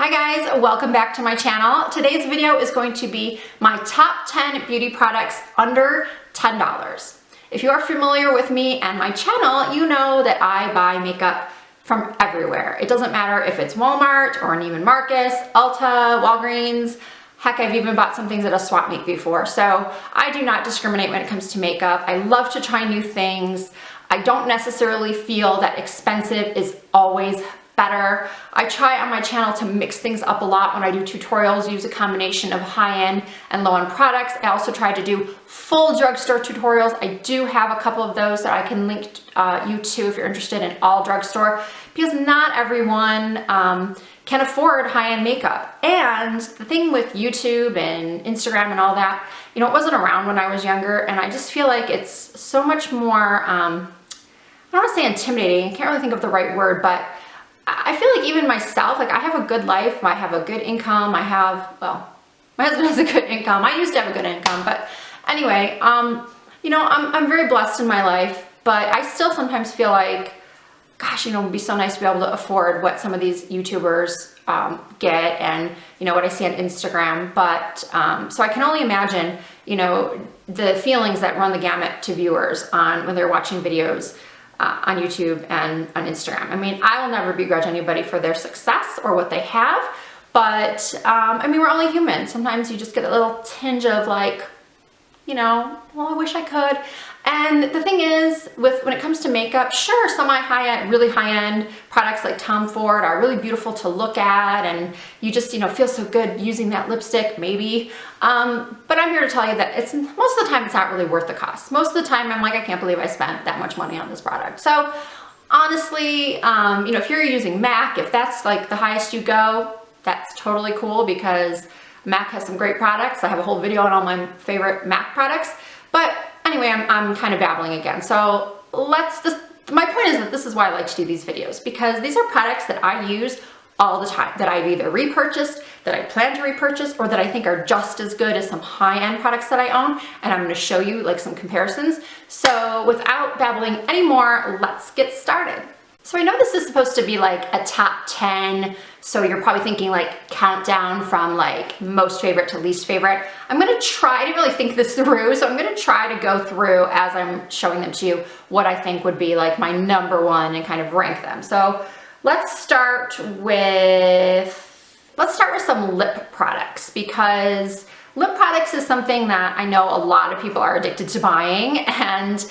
Hi guys, welcome back to my channel. Today's video is going to be my top 10 beauty products under $10. If you are familiar with me and my channel, you know that I buy makeup from everywhere. It doesn't matter if it's Walmart or Neiman Marcus, Ulta, Walgreens. Heck, I've even bought some things at a swap meet before. So I do not discriminate when it comes to makeup. I love to try new things. I don't necessarily feel that expensive is always better. I try on my channel to mix things up a lot when I do tutorials, use a combination of high-end and low-end products. I also try to do full drugstore tutorials. I do have a couple of those that I can link you to if you're interested in all drugstore, because not everyone can afford high-end makeup. And the thing with YouTube and Instagram and all that, you know, it wasn't around when I was younger, and I just feel like it's so much more, I don't want to say intimidating, I can't really think of the right word, but I feel like even myself, like I have a good life, I have a good income, I have, well, my husband has a good income, I used to have a good income, but anyway, you know, I'm very blessed in my life, but I still sometimes feel like, gosh, you know, it would be so nice to be able to afford what some of these YouTubers get and, you know, what I see on Instagram, but, so I can only imagine, you know, the feelings that run the gamut to viewers when they're watching videos on YouTube and on Instagram. I mean, I will never begrudge anybody for their success or what they have, but I mean, we're only human. Sometimes you just get a little tinge of like, you know, well, I wish I could. And the thing is, when it comes to makeup, sure, some high-end, really high-end products like Tom Ford are really beautiful to look at, and you just, you know, feel so good using that lipstick, maybe. But I'm here to tell you that most of the time it's not really worth the cost. Most of the time I'm like, I can't believe I spent that much money on this product. So honestly, you know, if you're using MAC, if that's like the highest you go, that's totally cool, because MAC has some great products. I have a whole video on all my favorite MAC products. But anyway, I'm kind of babbling again. So my point is that this is why I like to do these videos, because these are products that I use all the time, that I've either repurchased, that I plan to repurchase, or that I think are just as good as some high-end products that I own. And I'm going to show you like some comparisons. So without babbling anymore, let's get started. So I know this is supposed to be like a top 10, so you're probably thinking like countdown from like most favorite to least favorite. I'm gonna try to really think this through, so I'm gonna try to go through as I'm showing them to you what I think would be like my number one and kind of rank them. So let's start with some lip products, because lip products is something that I know a lot of people are addicted to buying, and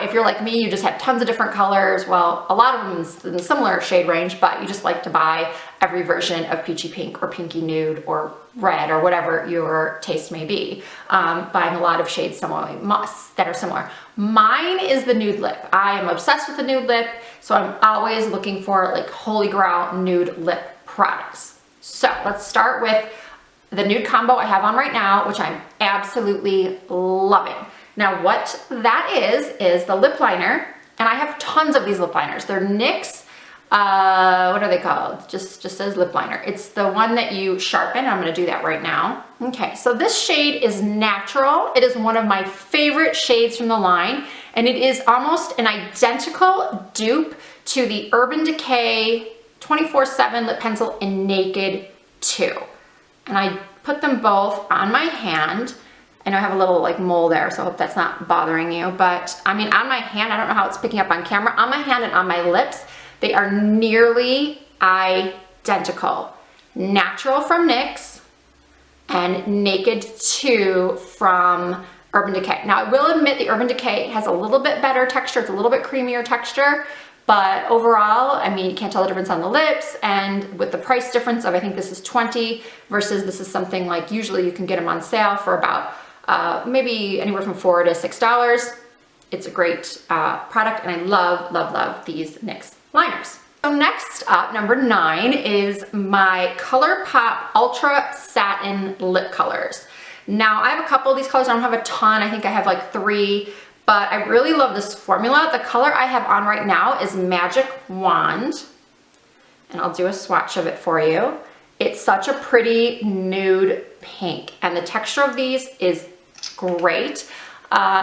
if you're like me, you just have tons of different colors. Well, a lot of them in a similar shade range, but you just like to buy every version of peachy pink or pinky nude or red or whatever your taste may be, buying a lot of shades that are similar. Mine is the nude lip. I am obsessed with the nude lip, so I'm always looking for like holy grail nude lip products. So let's start with the nude combo I have on right now, which I'm absolutely loving. Now what that is the lip liner, and I have tons of these lip liners. They're NYX, what are they called? Just says lip liner. It's the one that you sharpen. I'm gonna do that right now. Okay, so this shade is Natural. It is one of my favorite shades from the line, and it is almost an identical dupe to the Urban Decay 24/7 lip pencil in Naked 2. And I put them both on my hand. I know I have a little like mole there, so I hope that's not bothering you. But I mean, on my hand, I don't know how it's picking up on camera. On my hand and on my lips, they are nearly identical. Natural from NYX and Naked 2 from Urban Decay. Now I will admit the Urban Decay has a little bit better texture. It's a little bit creamier texture. But overall, I mean, you can't tell the difference on the lips, and with the price difference of, I think this is $20 versus this is something like, usually you can get them on sale for about maybe anywhere from $4 to $6. It's a great product, and I love, love, love these NYX liners. So next up, number 9 is my Colourpop Ultra Satin Lip Colors. Now I have a couple of these colors. I don't have a ton. I think I have like 3. But I really love this formula. The color I have on right now is Magic Wand, and I'll do a swatch of it for you. It's such a pretty nude pink, and the texture of these is great.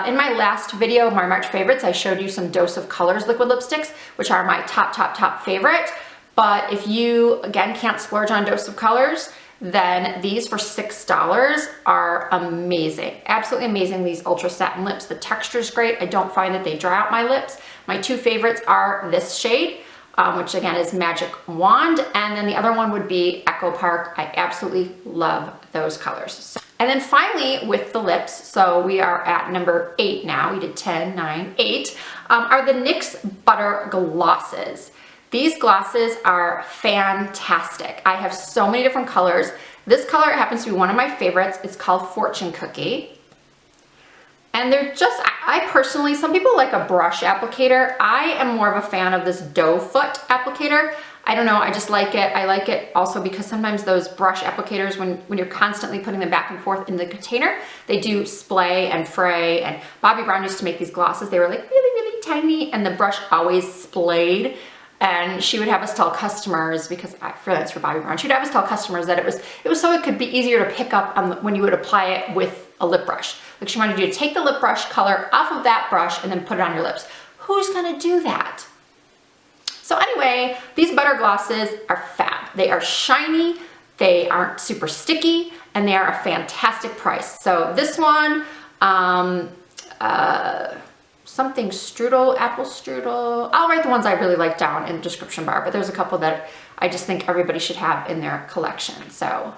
In my last video, my March favorites, I showed you some Dose of Colors liquid lipsticks, which are my top favorite. But if you, again, can't splurge on a dose of colors, then these for $6 are amazing. Absolutely amazing, these Ultra Satin lips. The texture is great. I don't find that they dry out my lips. My two favorites are this shade, which again is Magic Wand, and then the other one would be Echo Park. I absolutely love those colors. And then finally with the lips, so we are at number 8 now. We did 10, 9, 8, are the NYX Butter Glosses. These glosses are fantastic. I have so many different colors. This color happens to be one of my favorites. It's called Fortune Cookie. And they're just, I personally, some people like a brush applicator. I am more of a fan of this doe foot applicator. I don't know, I just like it. I like it also because sometimes those brush applicators, when you're constantly putting them back and forth in the container, they do splay and fray. And Bobbi Brown used to make these glosses. They were like really, really tiny, and the brush always splayed. And she would have us tell customers, because I freelance for Bobbi Brown, she'd have us tell customers that it was so it could be easier to pick up on when you would apply it with a lip brush. Like she wanted you to take the lip brush color off of that brush and then put it on your lips. Who's gonna do that? So anyway, these butter glosses are fab. They are shiny, they aren't super sticky, and they are a fantastic price. So this one, something strudel, apple strudel. I'll write the ones I really like down in the description bar, but there's a couple that I just think everybody should have in their collection. So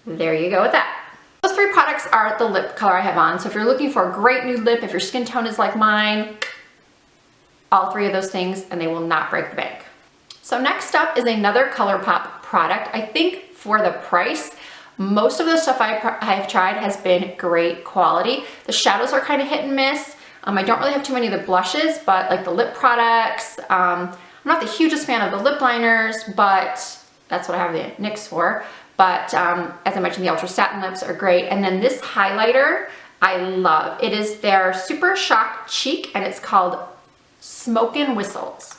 there you go with that. Those 3 products are the lip color I have on. So if you're looking for a great nude lip, if your skin tone is like mine, all 3 of those things, and they will not break the bank. So next up is another Colourpop product. I think for the price, most of the stuff I have tried has been great quality. The shadows are kind of hit and miss. I don't really have too many of the blushes, but like the lip products, I'm not the hugest fan of the lip liners, but that's what I have the NYX for. But as I mentioned, the Ultra Satin lips are great. And then this highlighter, I love. It is their Super Shock Cheek, and it's called Smokin Whistles.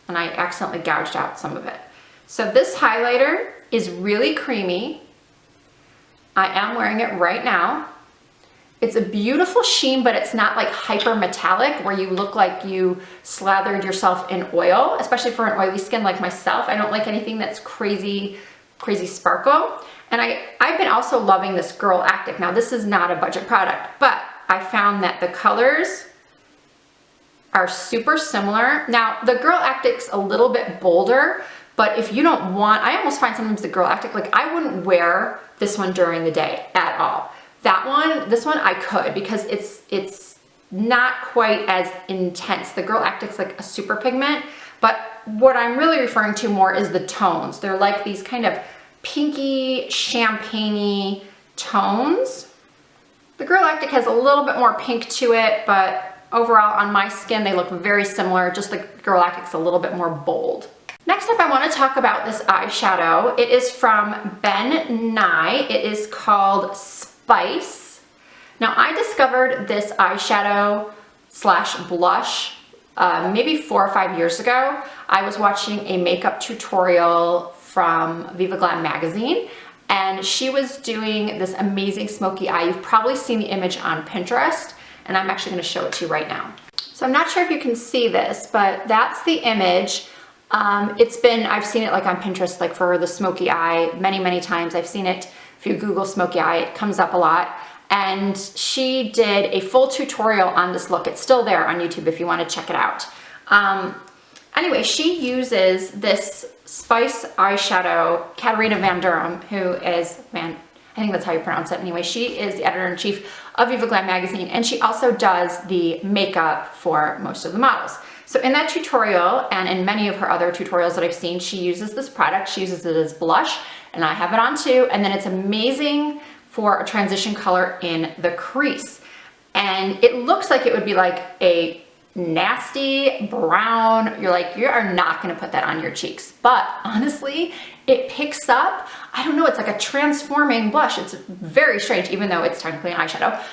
And I accidentally gouged out some of it. So this highlighter is really creamy. I am wearing it right now. It's a beautiful sheen, but it's not like hyper metallic where you look like you slathered yourself in oil, especially for an oily skin like myself. I don't like anything that's crazy sparkle. And I've been also loving this Girl Actic. Now this is not a budget product, but I found that the colors are super similar. Now the Girl Actic's a little bit bolder, but if you don't want, I almost find sometimes the Girl Actic, like I wouldn't wear this one during the day at all. This one I could, because it's not quite as intense. The Girl Actic's like a super pigment, but what I'm really referring to more is the tones. They're like these kind of pinky, champagne-y tones. The Girl Actic has a little bit more pink to it, but overall on my skin, they look very similar, just the Girl Actic's a little bit more bold. Next up, I want to talk about this eyeshadow. It is from Ben Nye. It is called Spice. Now I discovered this eyeshadow slash blush maybe 4 or 5 years ago. I was watching a makeup tutorial from Viva Glam magazine, and she was doing this amazing smoky eye. You've probably seen the image on Pinterest, and I'm actually going to show it to you right now. So I'm not sure if you can see this, but that's the image. I've seen it like on Pinterest, like for the smoky eye many times. I've seen it. If you Google smoky eye, it comes up a lot. And she did a full tutorial on this look. It's still there on YouTube if you want to check it out. Anyway, she uses this Spice eyeshadow. Katarina Van Durham, who is, I think that's how you pronounce it anyway. She is the editor-in-chief of Viva Glam magazine, and she also does the makeup for most of the models. So in that tutorial, and in many of her other tutorials that I've seen, she uses this product. She uses it as blush, and I have it on too. And then it's amazing for a transition color in the crease. And it looks like it would be like a nasty brown. You're like, you are not gonna put that on your cheeks. But honestly, it picks up, I don't know, it's like a transforming blush. It's very strange, even though it's technically an eyeshadow.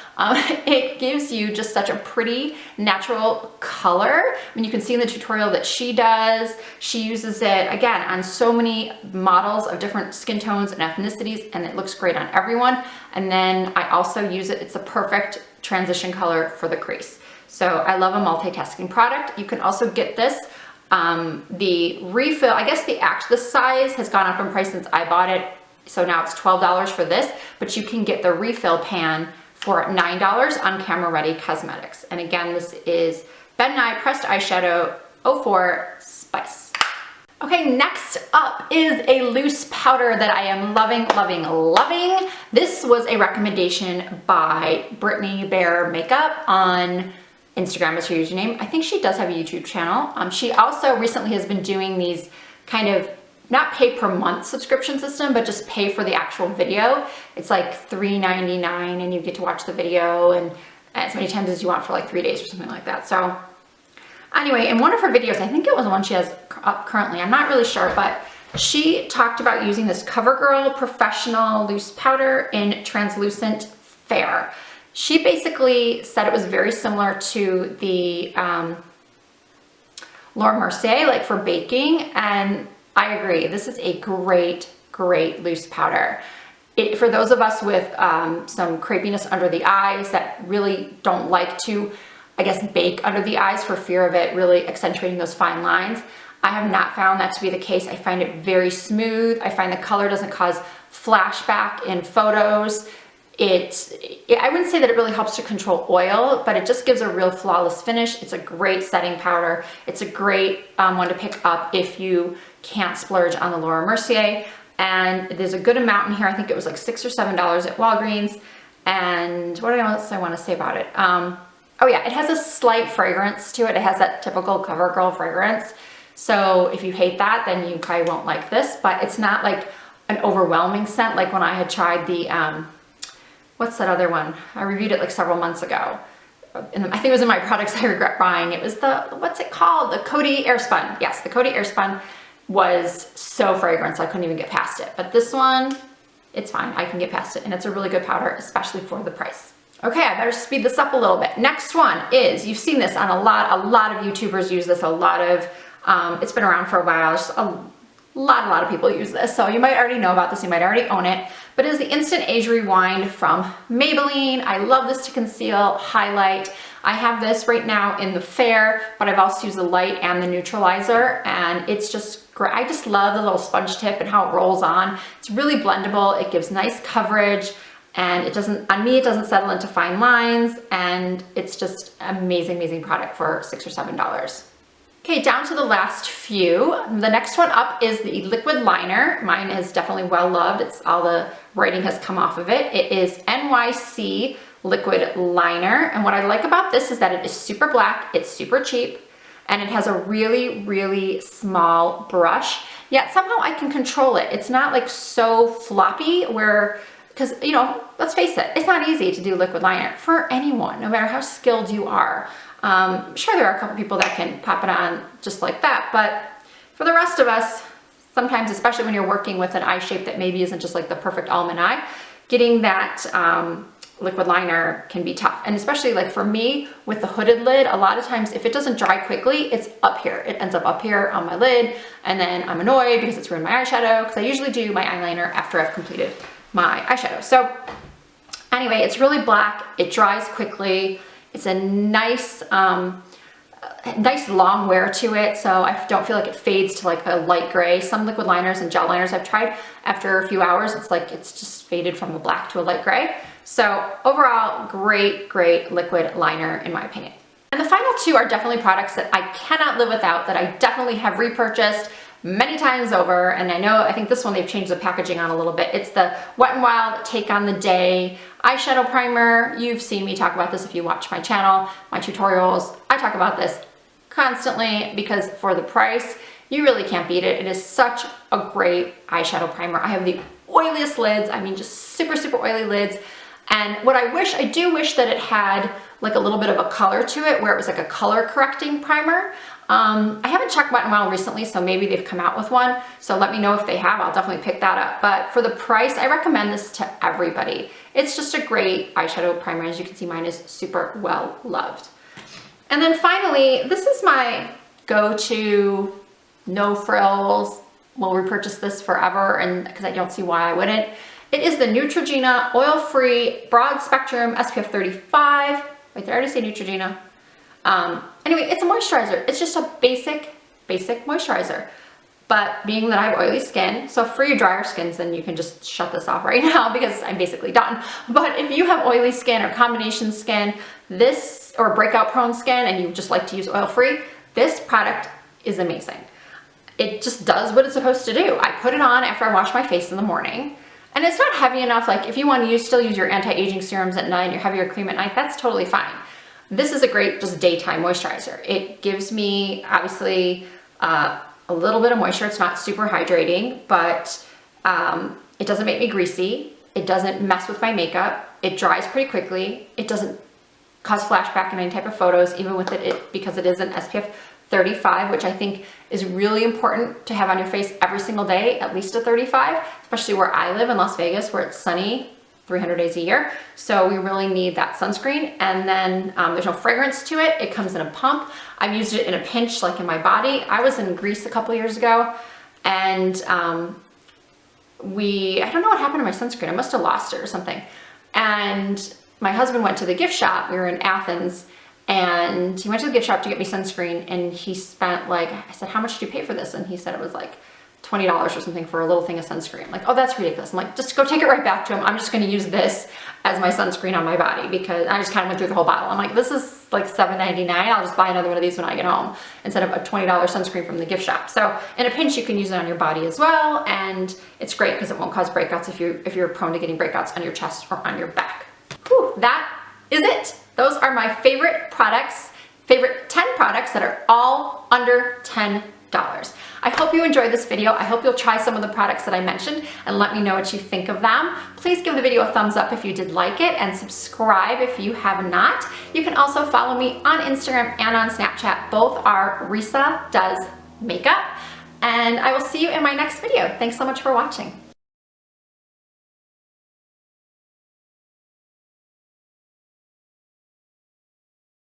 It gives you just such a pretty natural color. I mean, you can see in the tutorial that she does. She uses it, again, on so many models of different skin tones and ethnicities, and it looks great on everyone. And then I also use it, it's a perfect transition color for the crease. So I love a multitasking product. You can also get this The refill, I guess the size has gone up in price since I bought it. So now it's $12 for this, but you can get the refill pan for $9 on Camera Ready Cosmetics. And again, this is Ben Nye Pressed Eyeshadow 04 Spice. Okay, next up is a loose powder that I am loving, loving, loving. This was a recommendation by Brittany Bear Makeup on Instagram is her username. I think she does have a YouTube channel. She also recently has been doing these kind of not pay per month subscription system, but just pay for the actual video. It's like $3.99 and you get to watch the video and as many times as you want for like 3 days or something like that. So anyway, in one of her videos, I think it was the one she has up currently, I'm not really sure, but she talked about using this CoverGirl Professional Loose Powder in Translucent Fair. She basically said it was very similar to the Laura Mercier, like for baking, and I agree. This is a great, great loose powder. For those of us with some crepiness under the eyes that really don't like to, I guess, bake under the eyes for fear of it really accentuating those fine lines, I have not found that to be the case. I find it very smooth. I find the color doesn't cause flashback in photos. I wouldn't say that it really helps to control oil, but it just gives a real flawless finish. It's a great setting powder. It's a great one to pick up if you can't splurge on the Laura Mercier. And there's a good amount in here. I think it was like $6 or $7 at Walgreens. And what else I want to say about it? Oh yeah, it has a slight fragrance to it. It has that typical CoverGirl fragrance. So if you hate that, then you probably won't like this, but it's not like an overwhelming scent like when I had tried the, what's that other one? I reviewed it like several months ago. I think it was in my products I regret buying. It was the, what's it called? The Coty Airspun. Yes, the Coty Airspun was so fragrant, so I couldn't even get past it. But this one, it's fine. I can get past it. And it's a really good powder, especially for the price. Okay, I better speed this up a little bit. Next one is, you've seen this on a lot of YouTubers use this, it's been around for a while. Just a lot of people use this. So you might already know about this, you might already own it, but it is the Instant Age Rewind from Maybelline. I love this to conceal, highlight. I have this right now in the fair, but I've also used the light and the neutralizer, and it's just great. I just love the little sponge tip and how it rolls on. It's really blendable. It gives nice coverage, and it doesn't, on me, it doesn't settle into fine lines, and it's just amazing, amazing product for $6 or $7. Okay, down to the last few. The next one up is the liquid liner. Mine is definitely well loved. It's all the writing has come off of it. It is NYC liquid liner. And what I like about this is that it is super black, it's super cheap, and it has a really, really small brush. Yet somehow I can control it. It's not like so floppy where, because, you know, let's face it, it's not easy to do liquid liner for anyone, no matter how skilled you are. Sure, there are a couple people that can pop it on just like that, but for the rest of us, sometimes, especially when you're working with an eye shape that maybe isn't just like the perfect almond eye, getting that liquid liner can be tough. And especially like for me with the hooded lid, a lot of times if it doesn't dry quickly, it's up here. It ends up here on my lid, and then I'm annoyed because it's ruined my eyeshadow, because I usually do my eyeliner after I've completed my eyeshadow. So anyway, it's really black, it dries quickly. It's a nice, nice long wear to it, so I don't feel like it fades to like a light gray. Some liquid liners and gel liners I've tried, after a few hours, it's like it's just faded from a black to a light gray. So overall, great, great liquid liner in my opinion. And the final two are definitely products that I cannot live without, that I definitely have repurchased many times over, and I think this one they've changed the packaging on a little bit. It's the Wet n Wild Take on the Day eyeshadow primer. You've seen me talk about this if you watch my channel, my tutorials. I talk about this constantly because for the price, you really can't beat it. It is such a great eyeshadow primer. I have the oiliest lids, I mean just super, super oily lids. And what I do wish that it had like a little bit of a color to it, where it was like a color correcting primer. I haven't checked Wet n Wild recently, so maybe they've come out with one. So let me know if they have, I'll definitely pick that up. But for the price, I recommend this to everybody. It's just a great eyeshadow primer. As you can see, mine is super well loved. And then finally, this is my go-to, no frills, will repurchase this forever, and because I don't see why I wouldn't. It is the Neutrogena Oil Free Broad Spectrum SPF 35. Wait, did I already say Neutrogena? Anyway, it's a moisturizer. It's just a basic basic moisturizer. But being that I have oily skin, so for your drier skins, then you can just shut this off right now because I'm basically done. But if you have oily skin or combination skin, this, or breakout prone skin, and you just like to use oil free, this product is amazing. It just does what it's supposed to do. I put it on after I wash my face in the morning, and it's not heavy enough. Like if you want to still use your anti-aging serums at night, your heavier cream at night, that's totally fine. This is a great just daytime moisturizer. It gives me obviously a little bit of moisture. It's not super hydrating, but it doesn't make me greasy. It doesn't mess with my makeup. It dries pretty quickly. It doesn't cause flashback in any type of photos, even with it because it is an SPF 35, which I think is really important to have on your face every single day, at least a 35, especially where I live in Las Vegas, where it's sunny 300 days a year. So we really need that sunscreen. And then there's no fragrance to it. It comes in a pump. I've used it in a pinch, like in my body. I was in Greece a couple years ago, and I don't know what happened to my sunscreen. I must have lost it or something. And my husband went to the gift shop. We were in Athens, and he went to the gift shop to get me sunscreen, and he spent I said, how much did you pay for this? And he said it was like $20 or something for a little thing of sunscreen. I'm like, oh, that's ridiculous. I'm like, just go take it right back to him. I'm just going to use this as my sunscreen on my body, because I just kind of went through the whole bottle. I'm like, this is like $7.99. I'll just buy another one of these when I get home instead of a $20 sunscreen from the gift shop. So in a pinch, you can use it on your body as well. And it's great because it won't cause breakouts if you're prone to getting breakouts on your chest or on your back. Whew, that is it. Those are my favorite products, favorite 10 products that are all under $10. I hope you enjoyed this video. I hope you'll try some of the products that I mentioned and let me know what you think of them. Please give the video a thumbs up if you did like it, and subscribe if you have not. You can also follow me on Instagram and on Snapchat. Both are Risa Does Makeup. And I will see you in my next video. Thanks so much for watching.